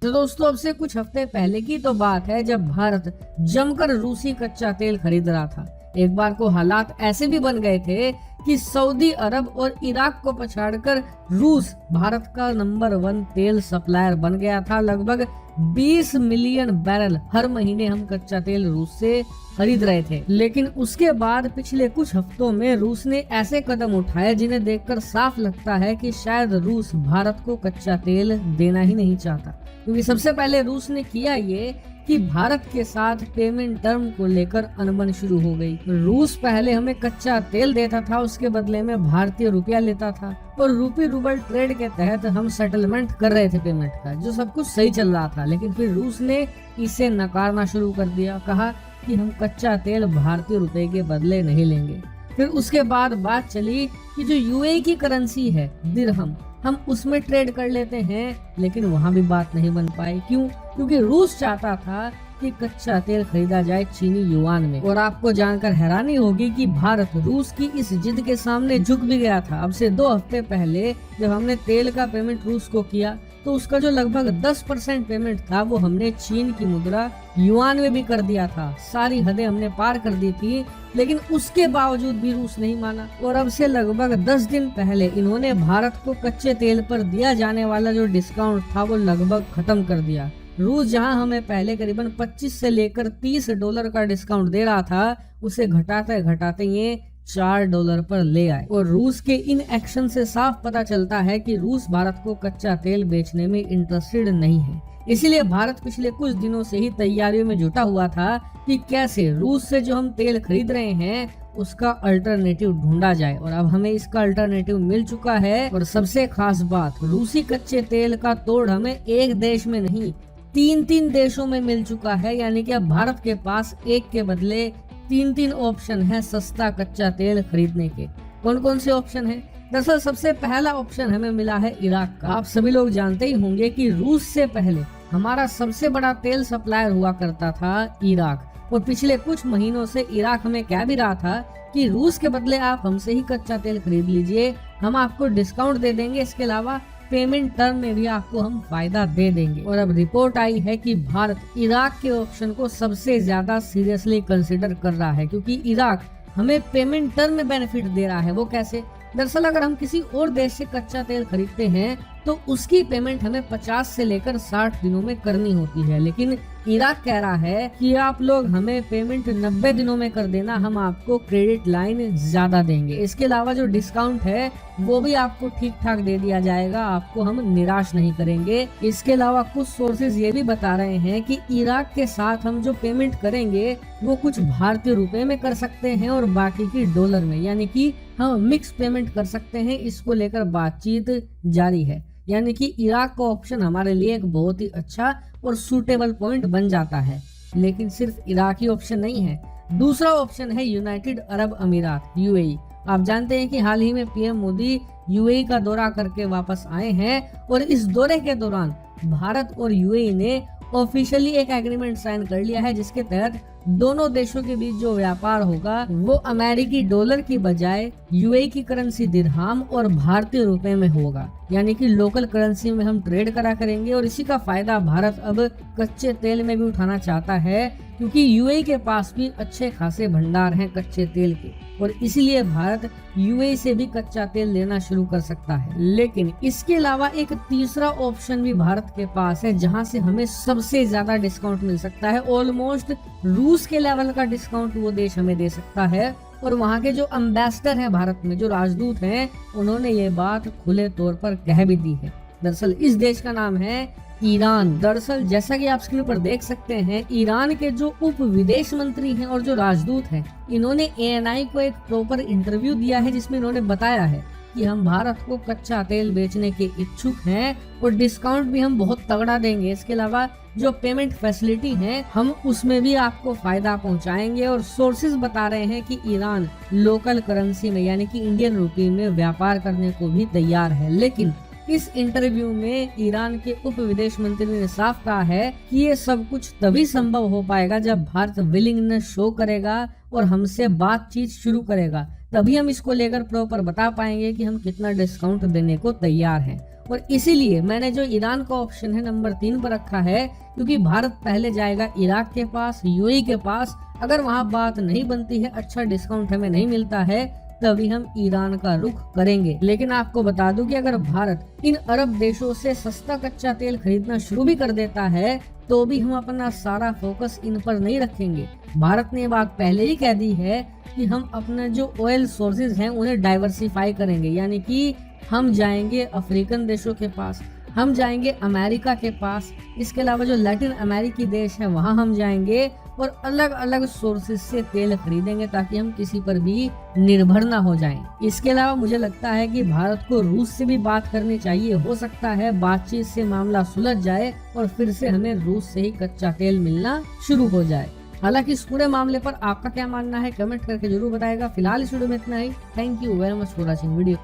तो दोस्तों, अब से कुछ हफ्ते पहले की तो बात है जब भारत जमकर रूसी कच्चा तेल खरीद रहा था। एक बार को हालात ऐसे भी बन गए थे कि सऊदी अरब और इराक को पछाड़कर रूस भारत का नंबर 1 तेल सप्लायर बन गया था। लगभग 20 मिलियन बैरल हर महीने हम कच्चा तेल रूस से खरीद रहे थे। लेकिन उसके बाद पिछले कुछ हफ्तों में रूस ने ऐसे कदम उठाए जिन्हें देखकर साफ लगता है कि शायद रूस भारत को कच्चा तेल देना ही नहीं चाहता। क्योंकि सबसे पहले रूस ने किया ये कि भारत के साथ पेमेंट टर्म को लेकर अनबन शुरू हो गई। रूस पहले हमें कच्चा तेल देता था, उसके बदले में भारतीय रुपया लेता था और रूपी रूबल ट्रेड के तहत हम सेटलमेंट कर रहे थे पेमेंट का, जो सब कुछ सही चल रहा था। लेकिन फिर रूस ने इसे नकारना शुरू कर दिया, कहा कि हम कच्चा तेल भारतीय रुपए के बदले नहीं लेंगे। फिर उसके बाद बात चली कि जो यूएई की करेंसी है दिरहम, हम उसमें ट्रेड कर लेते हैं। लेकिन वहां भी बात नहीं बन पाई। क्यों? क्योंकि रूस चाहता था कि कच्चा तेल खरीदा जाए चीनी युआन में। और आपको जानकर हैरानी होगी कि भारत रूस की इस जिद के सामने झुक भी गया था। अब से 2 हफ्ते पहले जब हमने तेल का पेमेंट रूस को किया तो उसका जो लगभग 10% पेमेंट था वो हमने चीन की मुद्रा युआन में भी कर दिया था। सारी हदें हमने पार कर दी थी, लेकिन उसके बावजूद भी रूस नहीं माना। और अब से लगभग 10 दिन पहले इन्होंने भारत को कच्चे तेल पर दिया जाने वाला जो डिस्काउंट था वो लगभग खत्म कर दिया। रूस जहां हमें पहले करीबन 25 से लेकर $30 का डिस्काउंट दे रहा था, उसे घटाते घटाते ये $4 पर ले आए। और रूस के इन एक्शन से साफ पता चलता है कि रूस भारत को कच्चा तेल बेचने में इंटरेस्टेड नहीं है। इसीलिए भारत पिछले कुछ दिनों से ही तैयारियों में जुटा हुआ था कि कैसे रूस से जो हम तेल खरीद रहे हैं उसका अल्टरनेटिव ढूंढा जाए। और अब हमें इसका अल्टरनेटिव मिल चुका है। और सबसे खास बात, रूसी कच्चे तेल का तोड़ हमें एक देश में नहीं 3 देशों में मिल चुका है। यानी कि अब भारत के पास एक के बदले 3 ऑप्शन है सस्ता कच्चा तेल खरीदने के। कौन कौन से ऑप्शन है? दरअसल सबसे पहला ऑप्शन हमें मिला है इराक का। आप सभी लोग जानते ही होंगे कि रूस से पहले हमारा सबसे बड़ा तेल सप्लायर हुआ करता था इराक। और पिछले कुछ महीनों से इराक हमें कह भी रहा था कि रूस के बदले आप हमसे ही कच्चा तेल खरीद लीजिए, हम आपको डिस्काउंट दे देंगे, इसके अलावा पेमेंट टर्म में भी आपको हम फायदा दे देंगे। और अब रिपोर्ट आई है कि भारत इराक के ऑप्शन को सबसे ज्यादा सीरियसली कंसिडर कर रहा है, क्योंकि इराक हमें पेमेंट टर्म में बेनिफिट दे रहा है। वो कैसे? दरअसल अगर हम किसी और देश से कच्चा तेल खरीदते हैं तो उसकी पेमेंट हमें 50 से लेकर 60 दिनों में करनी होती है। लेकिन इराक कह रहा है कि आप लोग हमें पेमेंट 90 दिनों में कर देना, हम आपको क्रेडिट लाइन ज्यादा देंगे। इसके अलावा जो डिस्काउंट है वो भी आपको ठीक ठाक दे दिया जाएगा, आपको हम निराश नहीं करेंगे। इसके अलावा कुछ सोर्सेज ये भी बता रहे हैं कि इराक के साथ हम जो पेमेंट करेंगे वो कुछ भारतीय रुपए में कर सकते हैं और बाकी की डॉलर में, यानी कि हम मिक्स पेमेंट कर सकते हैं। इसको लेकर बातचीत जारी है। यानी कि इराक का ऑप्शन हमारे लिए एक बहुत ही अच्छा और सूटेबल पॉइंट बन जाता है। लेकिन सिर्फ इराकी ऑप्शन नहीं है, दूसरा ऑप्शन है यूनाइटेड अरब अमीरात यूएई। आप जानते हैं कि हाल ही में पीएम मोदी यूएई का दौरा करके वापस आए हैं और इस दौरे के दौरान भारत और यूएई ने ऑफिशियली एक एग्रीमेंट साइन कर लिया है, जिसके तहत दोनों देशों के बीच जो व्यापार होगा वो अमेरिकी डॉलर की बजाय यूएई की करेंसी दिरहाम और भारतीय रुपए में होगा। यानी कि लोकल करेंसी में हम ट्रेड करा करेंगे। और इसी का फायदा भारत अब कच्चे तेल में भी उठाना चाहता है, क्योंकि यूएई के पास भी अच्छे खासे भंडार हैं कच्चे तेल के, और इसीलिए भारत यूएई से भी कच्चा तेल लेना शुरू कर सकता है। लेकिन इसके अलावा एक तीसरा ऑप्शन भी भारत के पास है, जहां से हमें सबसे ज्यादा डिस्काउंट मिल सकता है। ऑलमोस्ट रूस के लेवल का डिस्काउंट वो देश हमें दे सकता है। और वहाँ के जो एम्बेसडर हैं भारत में, जो राजदूत हैं, उन्होंने ये बात खुले तौर पर कह भी दी है। दरअसल इस देश का नाम है ईरान। दरअसल जैसा कि आप स्क्रीन पर देख सकते हैं, ईरान के जो उप विदेश मंत्री हैं और जो राजदूत हैं, इन्होंने एएनआई को एक प्रॉपर इंटरव्यू दिया है, जिसमें इन्होंने बताया है कि हम भारत को कच्चा तेल बेचने के इच्छुक हैं और डिस्काउंट भी हम बहुत तगड़ा देंगे। इसके अलावा जो पेमेंट फैसिलिटी है हम उसमें भी आपको फायदा पहुंचाएंगे। और सोर्सेज बता रहे हैं कि ईरान लोकल करेंसी में यानी कि इंडियन रुपये में व्यापार करने को भी तैयार है। लेकिन इस इंटरव्यू में ईरान के उप विदेश मंत्री ने साफ कहा है कि ये सब कुछ तभी संभव हो पाएगा जब भारत विलिंगनेस शो करेगा और हमसे बातचीत शुरू करेगा। तभी हम इसको लेकर प्रॉपर बता पाएंगे कि हम कितना डिस्काउंट देने को तैयार हैं। और इसीलिए मैंने जो ईरान का ऑप्शन है नंबर 3 पर रखा है, क्योंकि भारत पहले जाएगा इराक के पास, यूएई के पास। अगर वहां बात नहीं बनती है, अच्छा डिस्काउंट हमें नहीं मिलता है, तभी हम ईरान का रुख करेंगे। लेकिन आपको बता दूं कि अगर भारत इन अरब देशों से सस्ता कच्चा तेल खरीदना शुरू भी कर देता है, तो भी हम अपना सारा फोकस इन पर नहीं रखेंगे। भारत ने ये बात पहले ही कह दी है कि हम अपने जो ऑयल सोर्सेज हैं उन्हें डाइवर्सिफाई करेंगे, यानी कि हम जाएंगे अफ्रीकन देशों के पास, हम जाएंगे अमेरिका के पास, इसके अलावा जो लैटिन अमेरिकी देश है वहां हम जाएंगे और अलग अलग सोर्सेज से तेल खरीदेंगे, ताकि हम किसी पर भी निर्भर ना हो जाएं। इसके अलावा मुझे लगता है कि भारत को रूस से भी बात करनी चाहिए। हो सकता है बातचीत से मामला सुलझ जाए और फिर से हमें रूस से ही कच्चा तेल मिलना शुरू हो जाए। हालांकि इस पूरे मामले पर आपका क्या मानना है, कमेंट करके जरूर बताएगा। फिलहाल इस वीडियो में इतना ही। Thank you very much for watching video.